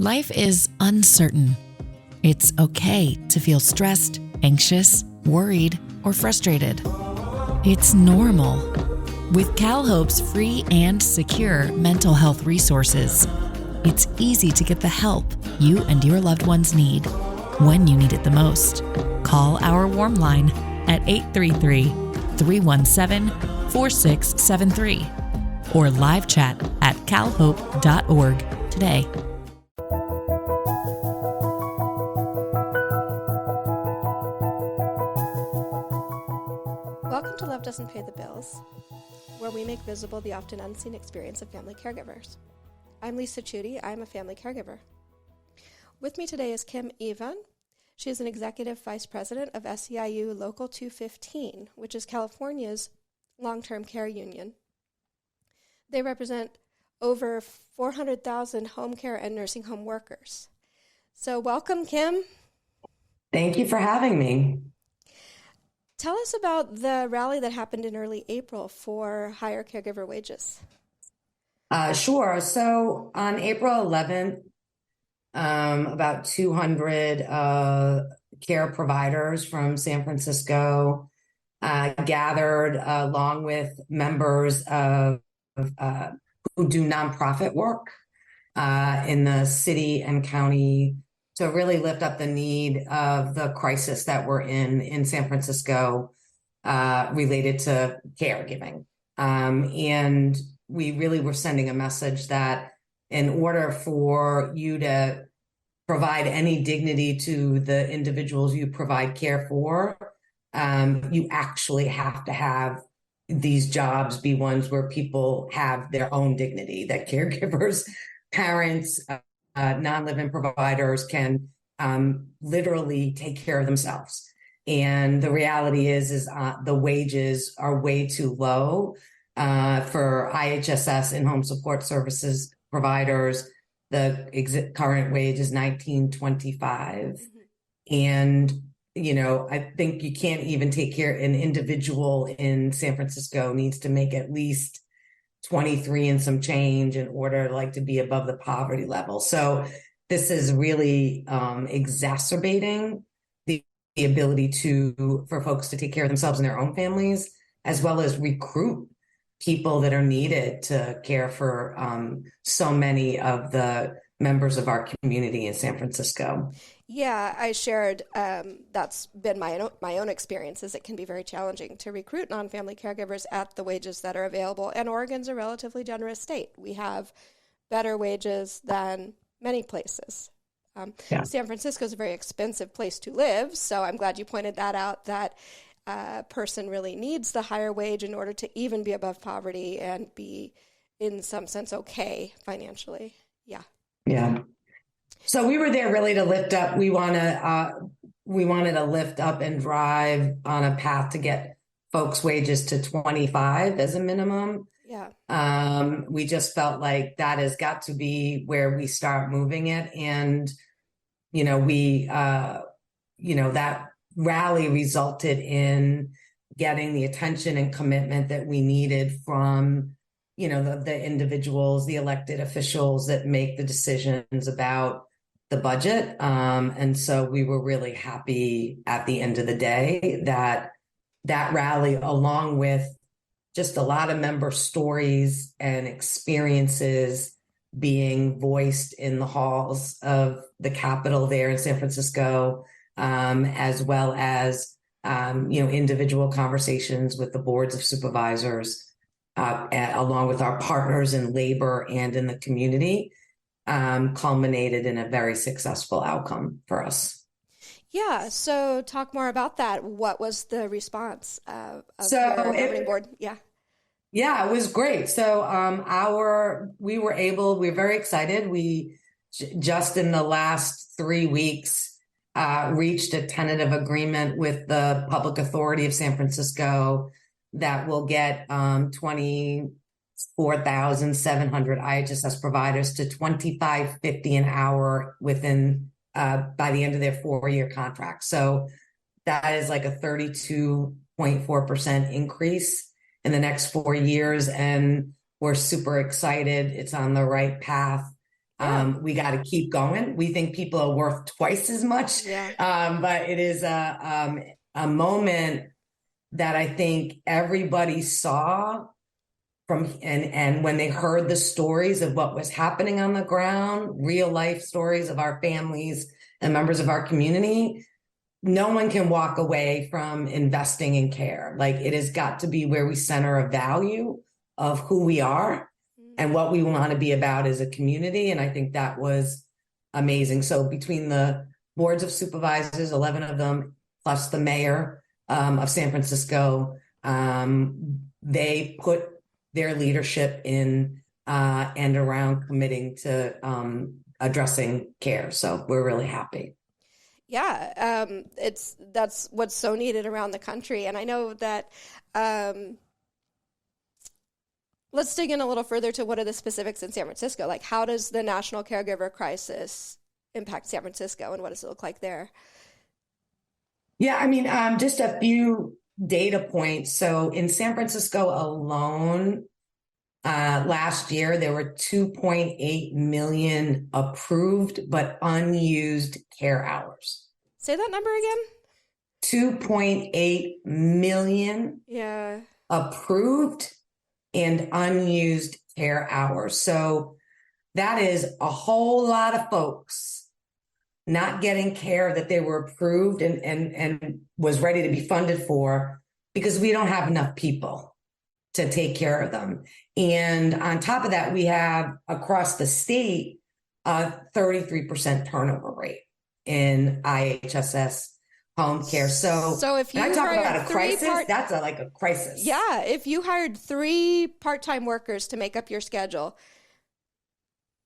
Life is uncertain. It's okay to feel stressed, anxious, worried, or frustrated. It's normal. With CalHope's free and secure mental health resources, it's easy to get the help you and your loved ones need when you need it the most. Call our warm line at 833-317-4673 or live chat at calhope.org today. Welcome to Love Doesn't Pay the Bills, where we make visible the often unseen experience of family caregivers. I'm Lisa Chudy. I'm a family caregiver. With me today is Kim Evon. She is an executive vice president of SEIU Local 215, which is California's long-term care union. They represent over 400,000 home care and nursing home workers. So welcome, Kim. Thank you for having me. Tell us about the rally that happened in early April for higher caregiver wages. Sure. So on April 11th, about 200 care providers from San Francisco gathered along with members of who do nonprofit work in the city and county to really lift up the need of the crisis that we're in San Francisco related to caregiving. And we really were sending a message that in order for you to provide any dignity to the individuals you provide care for, you actually have to have these jobs be ones where people have their own dignity, that caregivers, parents, non-living providers can literally take care of themselves. And the reality is the wages are way too low for IHSS in-home support services providers. The current wage is $19.25. Mm-hmm. And, I think you can't even take care. An individual in San Francisco needs to make at least 23 and some change in order to be above the poverty level. So this is really exacerbating the ability for folks to take care of themselves and their own families, as well as recruit people that are needed to care for so many of the members of our community in San Francisco. Yeah, I shared that's been my own experiences. It can be very challenging to recruit non-family caregivers at the wages that are available. And Oregon's a relatively generous state. We have better wages than many places. San Francisco is a very expensive place to live, so I'm glad you pointed that out, that person really needs the higher wage in order to even be above poverty and be, in some sense, okay financially. Yeah. So we were there really to lift up. We wanted to lift up and drive on a path to get folks' wages to 25 as a minimum. Yeah. We just felt like that has got to be where we start moving it. And, that rally resulted in getting the attention and commitment that we needed from, the individuals, the elected officials that make the decisions about the budget. And so we were really happy at the end of the day that rally, along with just a lot of member stories and experiences being voiced in the halls of the Capitol there in San Francisco, as well as, individual conversations with the boards of supervisors, along with our partners in labor and in the community, culminated in a very successful outcome for us. Yeah. So talk more about that. What was the response of your governing board? Yeah. Yeah, it was great. So we're very excited. We just in the last 3 weeks reached a tentative agreement with the Public Authority of San Francisco that will get 24,700 IHSS providers to $25.50 an hour within by the end of their 4-year contract. So that is like a 32.4% increase in the next 4 years. And we're super excited. It's on the right path. Yeah. We got to keep going. We think people are worth twice as much. Yeah. But it is a moment that I think everybody saw and when they heard the stories of what was happening on the ground, real life stories of our families and members of our community, no one can walk away from investing in care. Like, it has got to be where we center a value of who we are and what we want to be about as a community. And I think that was amazing. So between the boards of supervisors, 11 of them, plus the mayor of San Francisco, they put their leadership in and around committing to addressing care. So we're really happy. Yeah, that's what's so needed around the country. And I know that, let's dig in a little further to what are the specifics in San Francisco. Like, how does the national caregiver crisis impact San Francisco, and what does it look like there? Yeah, I mean, just a few data points. So in San Francisco alone, last year, there were 2.8 million approved but unused care hours. Say that number again? 2.8 million approved and unused care hours. So that is a whole lot of folks not getting care that they were approved and was ready to be funded for, because we don't have enough people to take care of them. And on top of that, we have across the state a 33% turnover rate in IHSS home care. So if you I talk about a crisis, that's like a crisis. Yeah, if you hired 3 part-time workers to make up your schedule,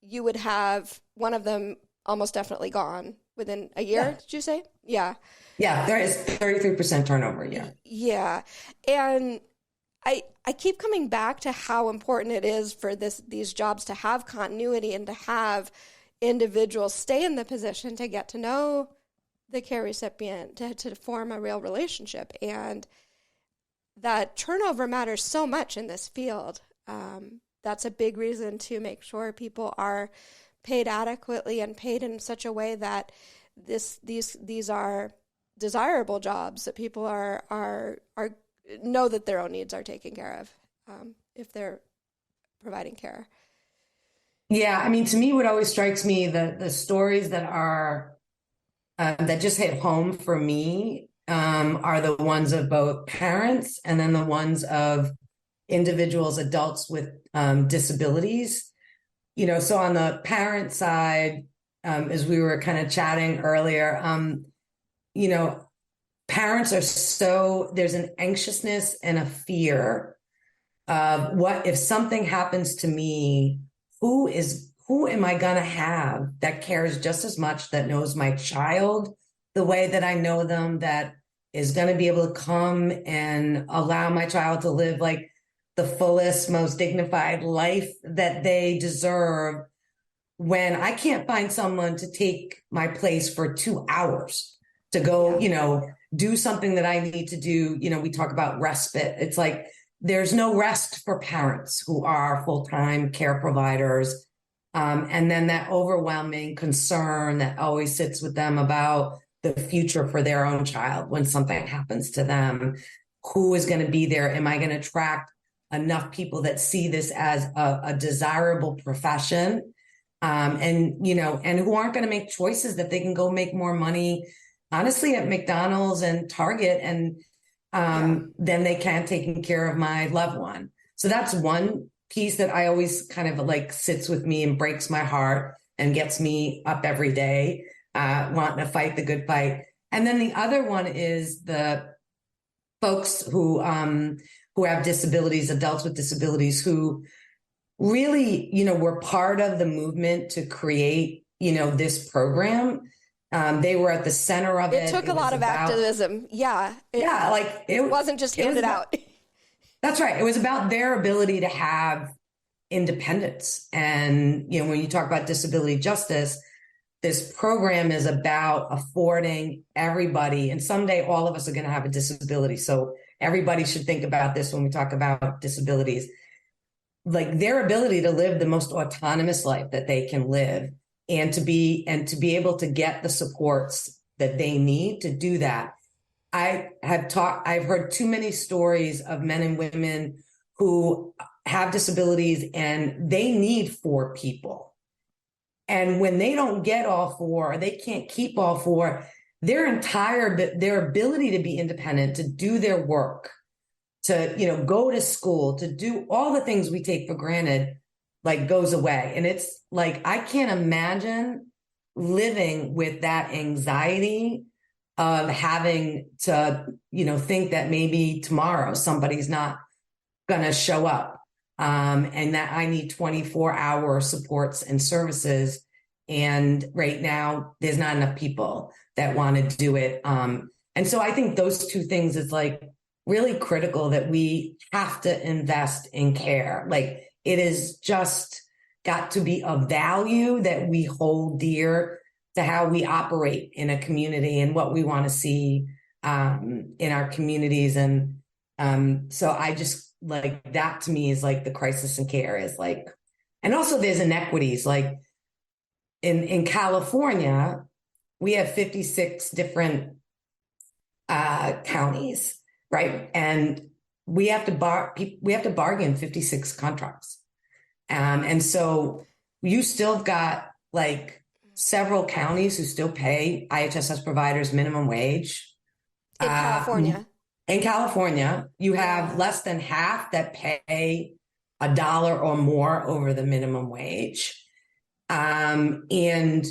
you would have one of them almost definitely gone within a year, did you say? Yeah. Yeah, there is 33% turnover, Yeah. And I keep coming back to how important it is for these jobs to have continuity and to have individuals stay in the position to get to know the care recipient, to form a real relationship. And that turnover matters so much in this field. That's a big reason to make sure people are paid adequately and paid in such a way that these are desirable jobs, that people are know that their own needs are taken care of if they're providing care. Yeah, I mean, to me, what always strikes me, the stories that are that just hit home for me are the ones of both parents and then the ones of individuals, adults with disabilities. You know, so on the parent side, as we were kind of chatting earlier, you know, parents there's an anxiousness and a fear of what if something happens to me, who am I going to have that cares just as much, that knows my child the way that I know them, that is going to be able to come and allow my child to live like the fullest, most dignified life that they deserve, when I can't find someone to take my place for 2 hours to go, you know, do something that I need to do. You know, we talk about respite. It's like there's no rest for parents who are full-time care providers. And then that overwhelming concern that always sits with them about the future for their own child when something happens to them. Who is going to be there? Am I going to attract enough people that see this as a desirable profession? And, you know, and who aren't going to make choices that they can go make more money, honestly, at McDonald's and Target, and then they can taking care of my loved one. So that's one piece that I always kind of like sits with me and breaks my heart and gets me up every day, wanting to fight the good fight. And then the other one is the folks who have disabilities, adults with disabilities, who really, you know, were part of the movement to create, you know, this program. They were at the center of it. It took a lot of activism. Yeah. It wasn't just handed out. That's right. It was about their ability to have independence. And, you know, when you talk about disability justice, this program is about affording everybody, and someday all of us are going to have a disability. So everybody should think about this when we talk about disabilities. like their ability to live the most autonomous life that they can live, and to be able to get the supports that they need to do that. I've heard too many stories of men and women who have disabilities and they need 4 people. And when they don't get all 4, or they can't keep all 4, their ability to be independent, to do their work, to, go to school, to do all the things we take for granted, like goes away. And it's like, I can't imagine living with that anxiety of having to, think that maybe tomorrow somebody's not going to show up. And that I need 24-hour supports and services. And right now there's not enough people that want to do it. And so I think those 2 things is like really critical, that we have to invest in care. Like, it is just got to be a value that we hold dear to how we operate in a community and what we want to see in our communities. And so I just, like, that to me is like the crisis in care is like, and also there's inequities. Like in California, we have 56 different counties, right? And we have to bargain 56 contracts. And so you still got like several counties who still pay IHSS providers minimum wage. In California. In California, you have less than half that pay $1 or more over the minimum wage. And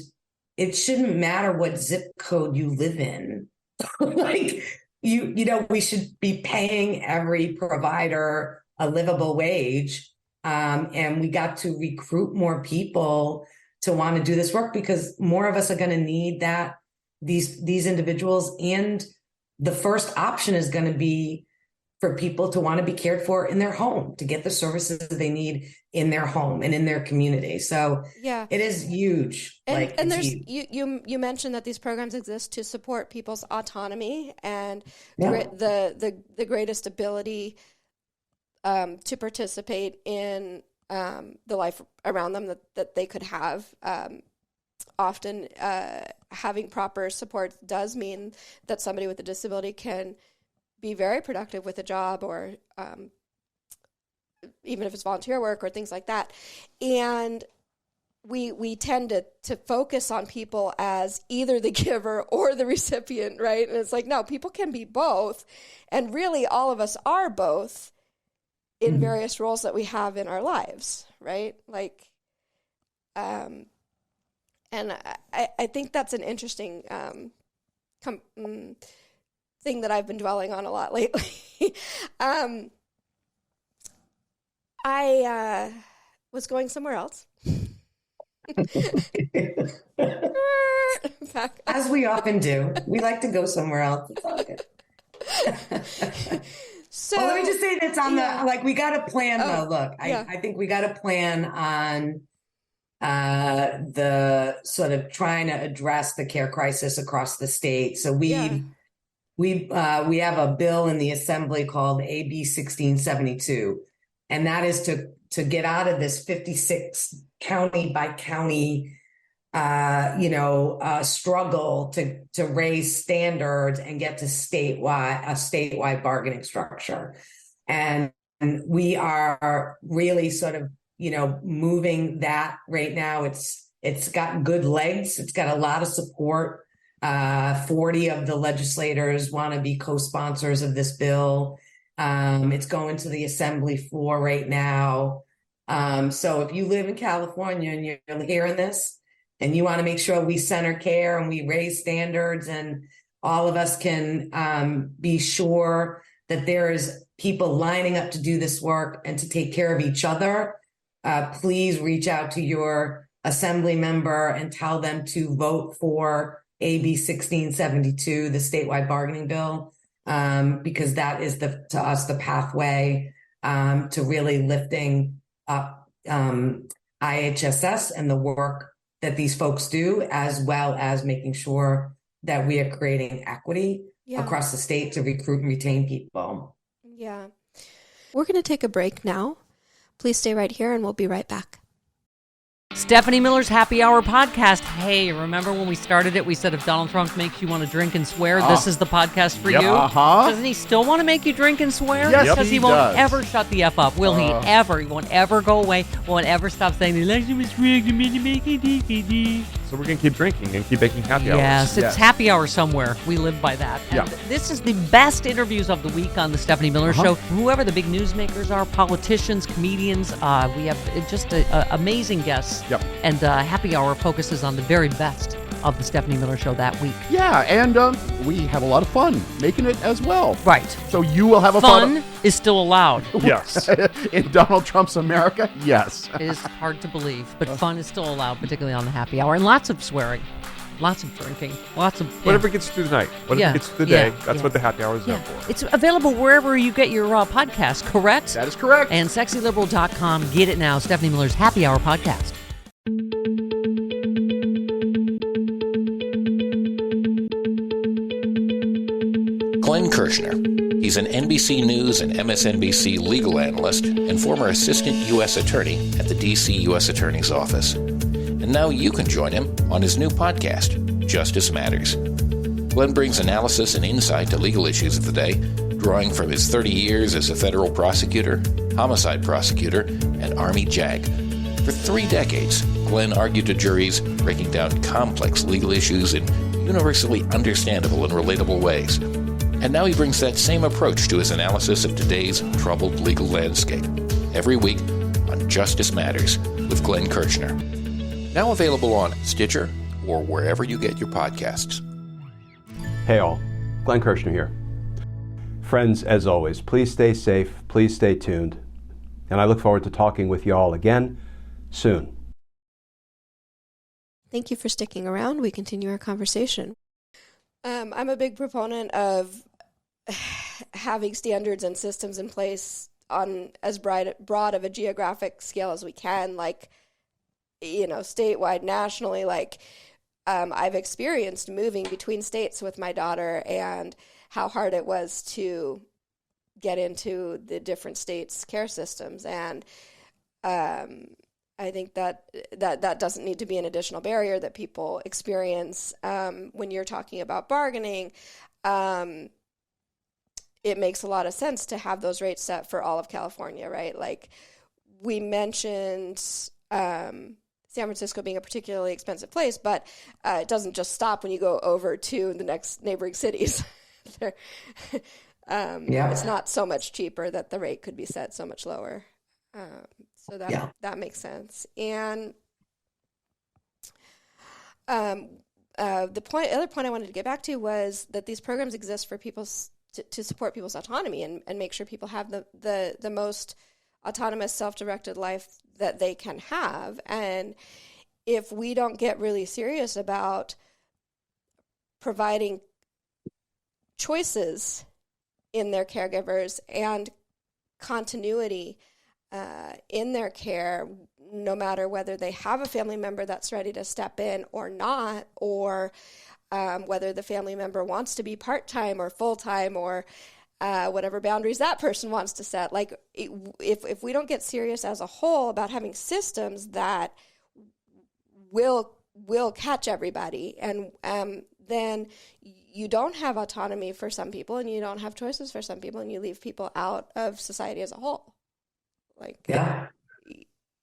it shouldn't matter what zip code you live in. Like, we should be paying every provider a livable wage. And we got to recruit more people to want to do this work, because more of us are going to need that, these individuals. And the first option is going to be for people to want to be cared for in their home, to get the services they need in their home and in their community. So yeah, it is huge. And there's huge. You mentioned that these programs exist to support people's autonomy and the greatest ability to participate in the life around them that they could have. Often having proper support does mean that somebody with a disability can be very productive with a job, or even if it's volunteer work or things like that. And we tend to focus on people as either the giver or the recipient, right? And it's like, no, people can be both. And really all of us are both in various roles that we have in our lives, right? Like, and I think that's an interesting thing that I've been dwelling on a lot lately. I was going somewhere else. As we often do. We like to go somewhere else. It's all good. So, well, let me just say that's on we got to plan though. Look, I think we got to plan on the sort of trying to address the care crisis across the state. So we have a bill in the assembly called AB 1672, and that is to get out of this 56 county by county struggle to raise standards and get to a statewide bargaining structure. And we are really sort of, moving that right now. It's got good legs. It's got a lot of support. 40 of the legislators want to be co-sponsors of this bill. It's going to the assembly floor right now. So if you live in California and you're hearing this, and you want to make sure we center care and we raise standards, and all of us can be sure that there is people lining up to do this work and to take care of each other, please reach out to your assembly member and tell them to vote for AB 1672, the statewide bargaining bill, because that is to us the pathway to really lifting up IHSS and the work that these folks do, as well as making sure that we are creating equity across the state to recruit and retain people. Yeah. We're going to take a break now, Please stay right here and we'll be right back. Stephanie Miller's Happy Hour podcast. Hey, remember when we started it, we said if Donald Trump makes you want to drink and swear, this is the podcast for you? Doesn't he still want to make you drink and swear? Yes, because he won't does. ever shut the F up, will he? Ever. He won't ever go away. Won't ever stop saying the election was rigged and made to make it DPD. So we're going to keep drinking and keep making happy Yes, hours. it's happy hour somewhere. We live by that. And this is the best interviews of the week on the Stephanie Miller Show. Whoever the big newsmakers are, politicians, comedians, we have just amazing guests. Yep. And happy hour focuses on the very best of the Stephanie Miller Show that week. Yeah, and we have a lot of fun making it as well. Right. So you will have a Fun is still allowed. Yes. In Donald Trump's America, yes. It is hard to believe, but fun is still allowed, particularly on the happy hour. And lots of swearing, lots of drinking, lots of... Whatever gets through the night, whatever gets through the day, that's what the happy hour is there for. It's available wherever you get your podcast, correct? That is correct. And sexyliberal.com. Get it now. Stephanie Miller's Happy Hour podcast. Glenn Kirshner. He's an NBC News and MSNBC legal analyst and former assistant U.S. attorney at the D.C. U.S. Attorney's Office. And now you can join him on his new podcast, Justice Matters. Glenn brings analysis and insight to legal issues of the day, drawing from his 30 years as a federal prosecutor, homicide prosecutor, and Army JAG. For 3 decades, Glenn argued to juries, breaking down complex legal issues in universally understandable and relatable ways. And now he brings that same approach to his analysis of today's troubled legal landscape. Every week on Justice Matters with Glenn Kirshner. Now available on Stitcher or wherever you get your podcasts. Hey all, Glenn Kirshner here. Friends, as always, please stay safe, please stay tuned, and I look forward to talking with you all again soon. Thank you for sticking around. We continue our conversation. I'm a big proponent of having standards and systems in place on as broad of a geographic scale as we can, like, statewide, nationally. Like, I've experienced moving between states with my daughter and how hard it was to get into the different states' care systems. And I think that doesn't need to be an additional barrier that people experience when you're talking about bargaining. It makes a lot of sense to have those rates set for all of California, right? Like, we mentioned San Francisco being a particularly expensive place, but it doesn't just stop when you go over to the next neighboring cities. It's not so much cheaper that the rate could be set so much lower. So that makes sense. And the other point I wanted to get back to was that these programs exist for people to support people's autonomy and make sure people have the most autonomous, self-directed life that they can have. And if we don't get really serious about providing choices in their caregivers and continuity in their care, no matter whether they have a family member that's ready to step in or not, or whether the family member wants to be part-time or full-time, or whatever boundaries that person wants to set. Like, if we don't get serious as a whole about having systems that will catch everybody, and then you don't have autonomy for some people, and you don't have choices for some people, and you leave people out of society as a whole. Like,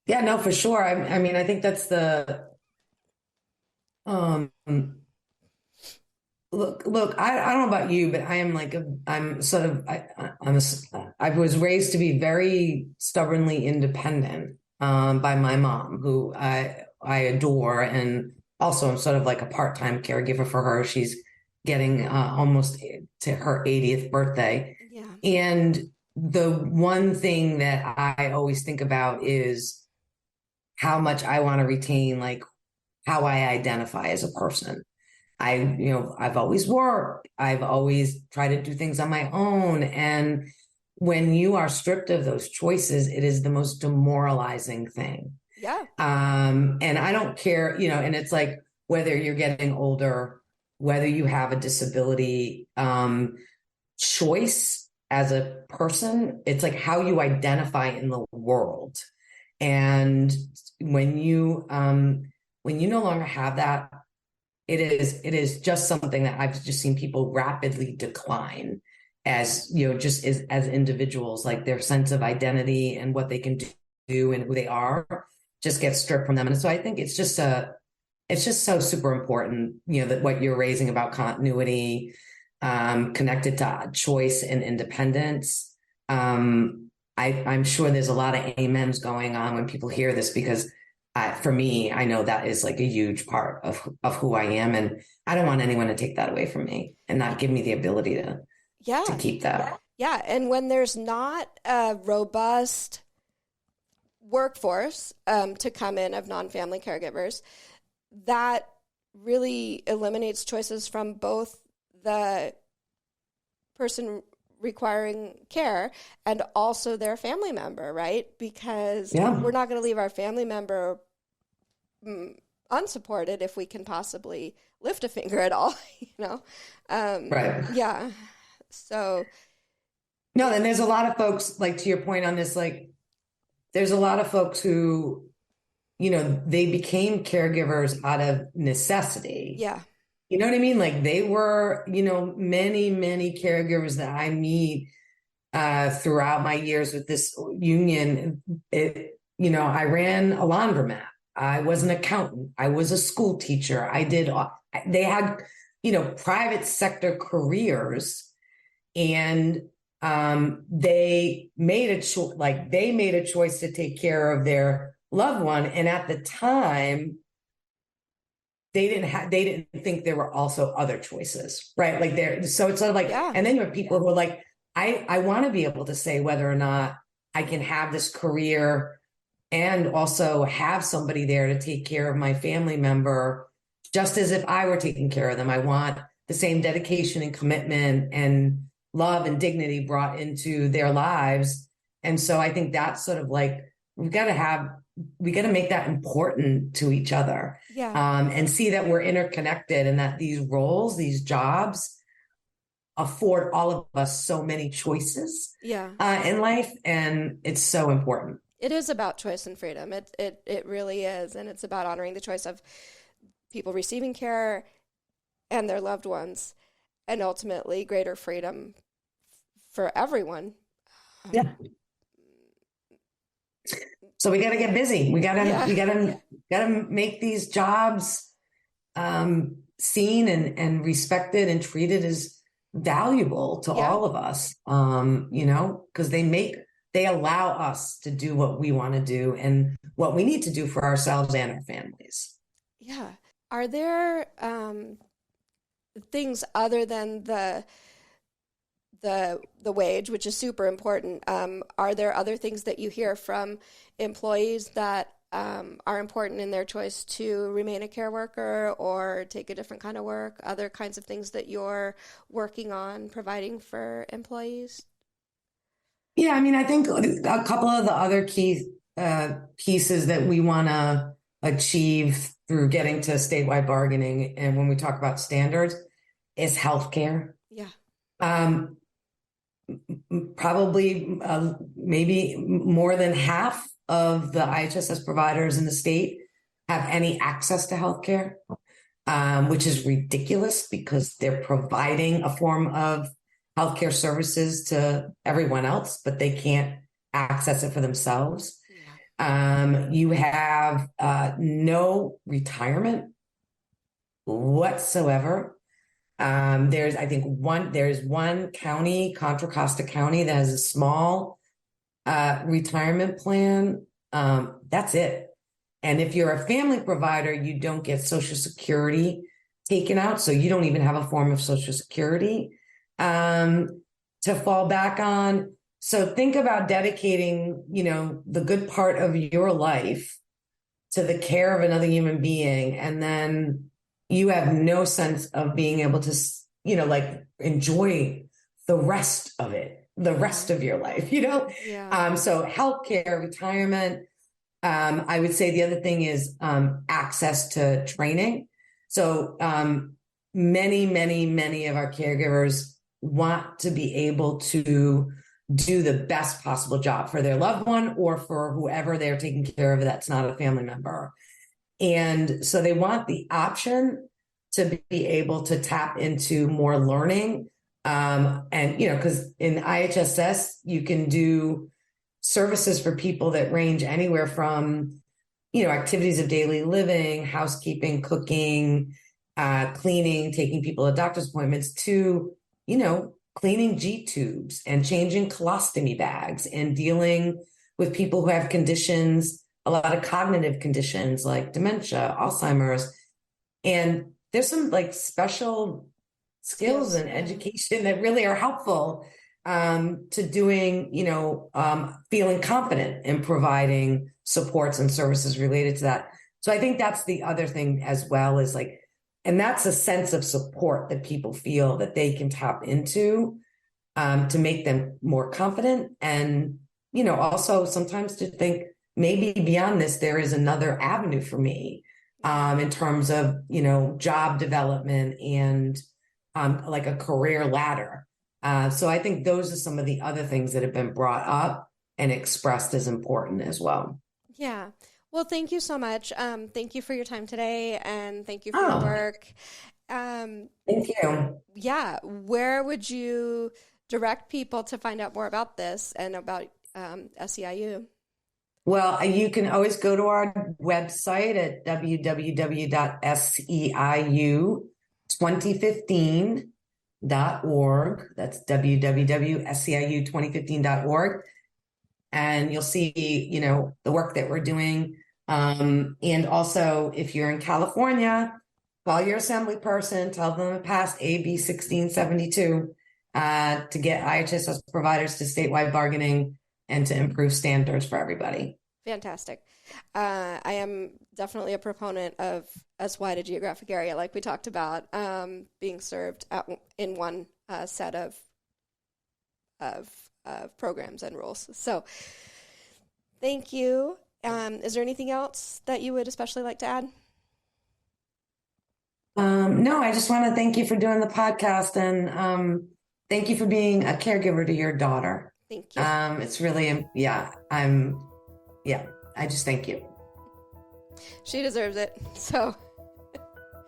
no, for sure. I mean, I think that's the look. I don't know about you, but I am like I was raised to be very stubbornly independent by my mom, who I adore, and also I'm sort of like a part-time caregiver for her. She's getting almost to her 80th birthday, and the one thing that I always think about is how much I want to retain, like, how I identify as a person. I've always worked. I've always tried to do things on my own. And when you are stripped of those choices, it is the most demoralizing thing. Yeah. And I don't care, and it's like, whether you're getting older, whether you have a disability, choice as a person. It's like how you identify in the world. And when you no longer have that, it is just something that I've just seen people rapidly decline as, just as individuals, like their sense of identity and what they can do and who they are just gets stripped from them. And so I think it's just so super important, that what you're raising about continuity, connected to choice and independence. I'm sure there's a lot of amens going on when people hear this, because for me, I know that is like a huge part of who I am. And I don't want anyone to take that away from me and not give me the ability to keep that. Yeah. And when there's not a robust workforce to come in of non-family caregivers, that really eliminates choices from both the person requiring care and also their family member, right? Because we're not going to leave our family member unsupported if we can possibly lift a finger at all, Right. Yeah. So. No, and there's a lot of folks, like to your point on this, like there's a lot of folks who, they became caregivers out of necessity. Yeah. You know what I mean? Like they were, many, many caregivers that I meet throughout my years with this union. I ran a laundromat. I was an accountant. I was a school teacher. They had, private sector careers, and they made a choice to take care of their loved one. And at the time, they didn't think there were also other choices, right? Like so it's sort of like, and then you have people who are like, I want to be able to say whether or not I can have this career and also have somebody there to take care of my family member, just as if I were taking care of them. I want the same dedication and commitment and love and dignity brought into their lives. And so I think that's sort of like, we got to make that important to each other. And see that we're interconnected, and that these roles, these jobs afford all of us so many choices in life. And it's so important. It is about choice and freedom. It really is. And it's about honoring the choice of people receiving care and their loved ones, and ultimately greater freedom for everyone. Yeah. So we got to get busy. We got to make these jobs seen and respected and treated as valuable to all of us. Because they allow us to do what we want to do and what we need to do for ourselves and our families. Yeah. Are there things other than the wage, which is super important? Are there other things that you hear from employees that are important in their choice to remain a care worker or take a different kind of work? Other kinds of things that you're working on providing for employees? Yeah, I mean, I think a couple of the other key pieces that we want to achieve through getting to statewide bargaining, and when we talk about standards, is healthcare. Yeah. Probably maybe more than half of the IHSS providers in the state have any access to healthcare, which is ridiculous because they're providing a form of healthcare services to everyone else, but they can't access it for themselves. You have no retirement whatsoever. There's one county, Contra Costa County, that has a small retirement plan. That's it. And if you're a family provider, you don't get Social Security taken out. So you don't even have a form of Social Security to fall back on. So think about dedicating, the good part of your life to the care of another human being. And then you have no sense of being able to, enjoy the rest of it, the rest of your life, So healthcare, retirement. I would say the other thing is access to training. So many of our caregivers want to be able to do the best possible job for their loved one or for whoever they're taking care of that's not a family member. And so they want the option to be able to tap into more learning. And, you know, because in IHSS, you can do services for people that range anywhere from, you know, activities of daily living, housekeeping, cooking, cleaning, taking people to doctor's appointments, to, you know, cleaning G tubes and changing colostomy bags and dealing with people who have conditions, a lot of cognitive conditions like dementia, Alzheimer's. And there's some like special skills and education that really are helpful to doing, you know, feeling confident in providing supports and services related to that. So I think that's the other thing as well, is like, and that's a sense of support that people feel that they can tap into to make them more confident. And, you know, also sometimes to think maybe beyond this, there is another avenue for me in terms of, you know, job development and like a career ladder. So I think those are some of the other things that have been brought up and expressed as important as well. Yeah. Well, thank you so much. Thank you for your time today, and thank you for your work. Thank you. Yeah. Where would you direct people to find out more about this and about SEIU? Well, you can always go to our website at www.seiu2015.org. That's www.seiu2015.org. And you'll see, you know, the work that we're doing. And also, if you're in California, call your assembly person, tell them to pass AB 1672 to get IHSS providers to statewide bargaining and to improve standards for everybody. Fantastic. I am definitely a proponent of as wide a geographic area, like we talked about, being served in one set of programs and rules. So thank you. Is there anything else that you would especially like to add? No, I just want to thank you for doing the podcast, and thank you for being a caregiver to your daughter. Thank you. It's really, I just thank you. She deserves it. So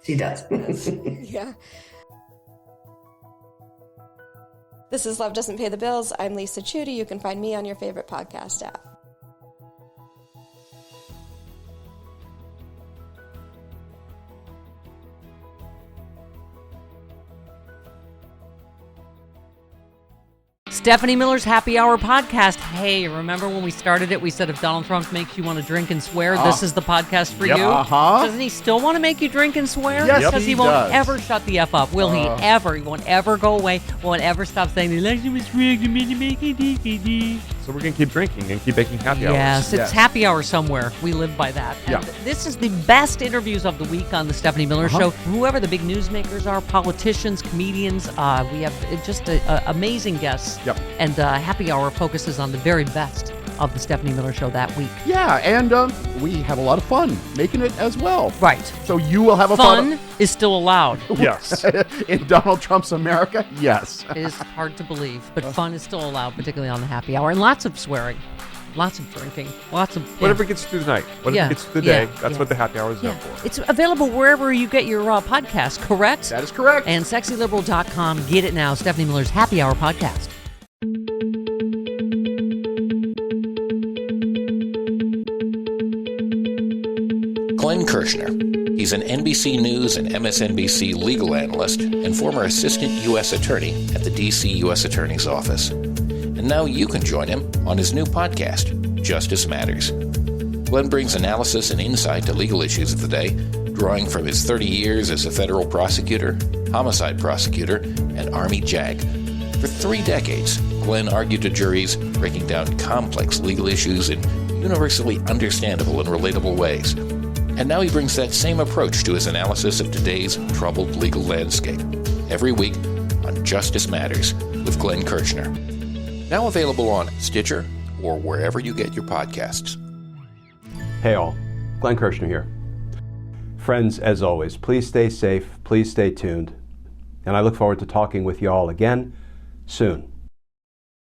she does. Yeah. This is Love Doesn't Pay the Bills. I'm Lisa Chudy. You can find me on your favorite podcast app. Stephanie Miller's Happy Hour podcast. Hey, remember when we started it, we said if Donald Trump makes you want to drink and swear, this is the podcast for you? Doesn't he still want to make you drink and swear? Yes, because he won't does. ever shut the F up. Will he ever? He won't ever go away. Won't ever stop saying the election was rigged and made to make it DPD. So we're going to keep drinking and keep making happy hours. Yes, it's happy hour somewhere. We live by that. And this is the best interviews of the week on the Stephanie Miller Show. Whoever the big newsmakers are, politicians, comedians, we have just amazing guests. Yep. And happy hour focuses on the very best of the Stephanie Miller Show that week. Yeah, and we have a lot of fun making it as well. Right. So you will have a fun is still allowed. Yes. In Donald Trump's America, yes. It is hard to believe, but fun is still allowed, particularly on the happy hour. And lots of swearing, lots of drinking, lots of... Whatever gets through the night, whatever gets through the day, that's what the happy hour is there for. It's available wherever you get your podcast, correct? That is correct. And sexyliberal.com. Get it now. Stephanie Miller's Happy Hour podcast. Glenn Kirshner. He's an NBC News and MSNBC legal analyst and former assistant U.S. attorney at the D.C. U.S. Attorney's Office. And now you can join him on his new podcast, Justice Matters. Glenn brings analysis and insight to legal issues of the day, drawing from his 30 years as a federal prosecutor, homicide prosecutor, and Army JAG. For 3 decades, Glenn argued to juries, breaking down complex legal issues in universally understandable and relatable ways. And now he brings that same approach to his analysis of today's troubled legal landscape. Every week on Justice Matters with Glenn Kirshner. Now available on Stitcher or wherever you get your podcasts. Hey all, Glenn Kirshner here. Friends, as always, please stay safe, please stay tuned, and I look forward to talking with you all again soon.